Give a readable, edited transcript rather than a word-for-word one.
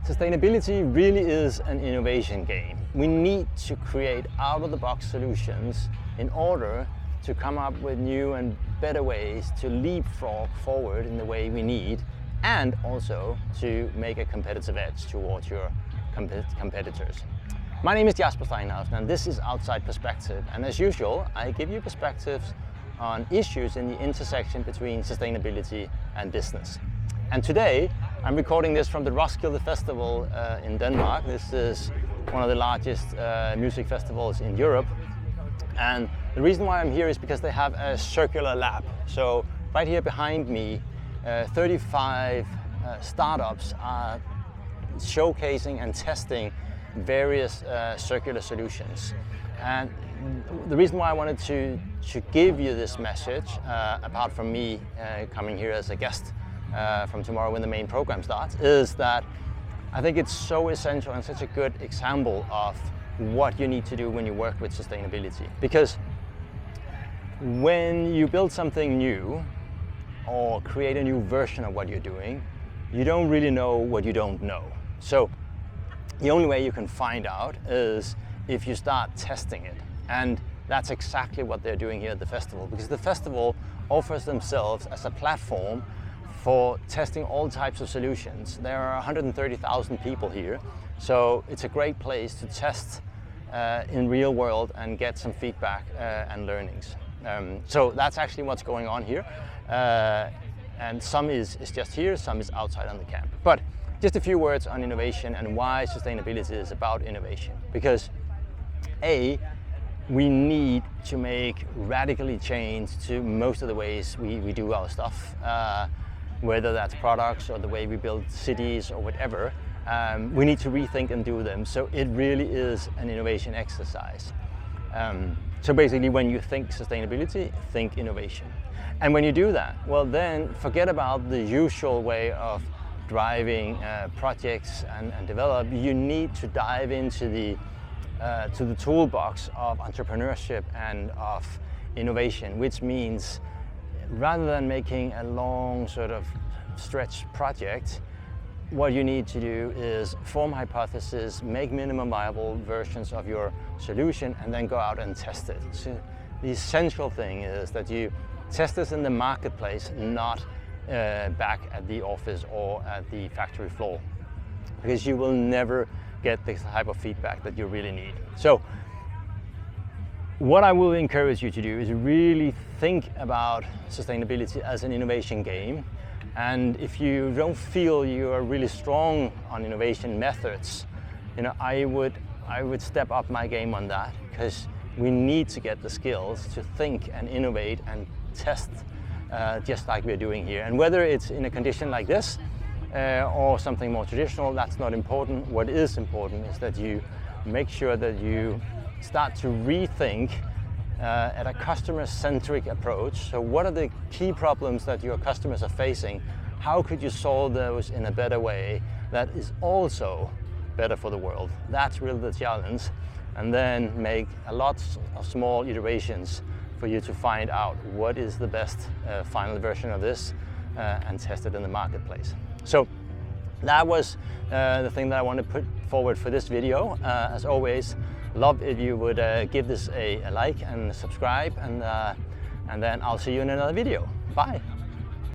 Sustainability really is an innovation game. We need to create out-of-the-box solutions in order to come up with new and better ways to leapfrog forward in the way we need, and also to make a competitive edge towards your competitors. My name is Jasper Steinhausen, and this is Outside Perspective. And as usual, I give you perspectives on issues in the intersection between sustainability and business. And today, I'm recording this from the Roskilde festival in Denmark. This is one of the largest music festivals in Europe. And the reason why I'm here is because they have a circular lab. So right here behind me, 35 startups are showcasing and testing various circular solutions. And the reason why I wanted to give you this message, apart from me coming here as a guest from tomorrow when the main program starts, is that I think it's so essential and such a good example of what you need to do when you work with sustainability. Because when you build something new or create a new version of what you're doing, you don't really know what you don't know. So the only way you can find out is if you start testing it. And that's exactly what they're doing here at the festival, because the festival offers themselves as a platform for testing all types of solutions. There are 130,000 people here, so it's a great place to test in real world and get some feedback and learnings. So that's actually what's going on here. And some is just here, some is outside on the camp. But just a few words on innovation and why sustainability is about innovation. Because we need to make radically change to most of the ways we do our stuff. Whether that's products or the way we build cities or whatever, we need to rethink and do them. So it really is an innovation exercise. So basically, when you think sustainability, think innovation. And when you do that, well then forget about the usual way of driving projects and develop. You need to dive into the toolbox of entrepreneurship and of innovation, which means rather than making a long sort of stretch project, what you need to do is form hypotheses, make minimum viable versions of your solution, and then go out and test it. So the essential thing is that you test this in the marketplace, not back at the office or at the factory floor, because you will never get the type of feedback that you really need. So what I will encourage you to do is really think about sustainability as an innovation game. And if you don't feel you are really strong on innovation methods, I would step up my game on that, because we need to get the skills to think and innovate and test just like we're doing here. And whether it's in a condition like this or something more traditional, that's not important. What is important is that you make sure that you start to rethink at a customer-centric approach. So what are the key problems that your customers are facing? How could you solve those in a better way that is also better for the world? That's really the challenge. And then make a lot of small iterations for you to find out what is the best final version of this and test it in the marketplace. So that was the thing that I want to put forward for this video. As always, love if you would give this a like and subscribe, and then I'll see you in another video. Bye.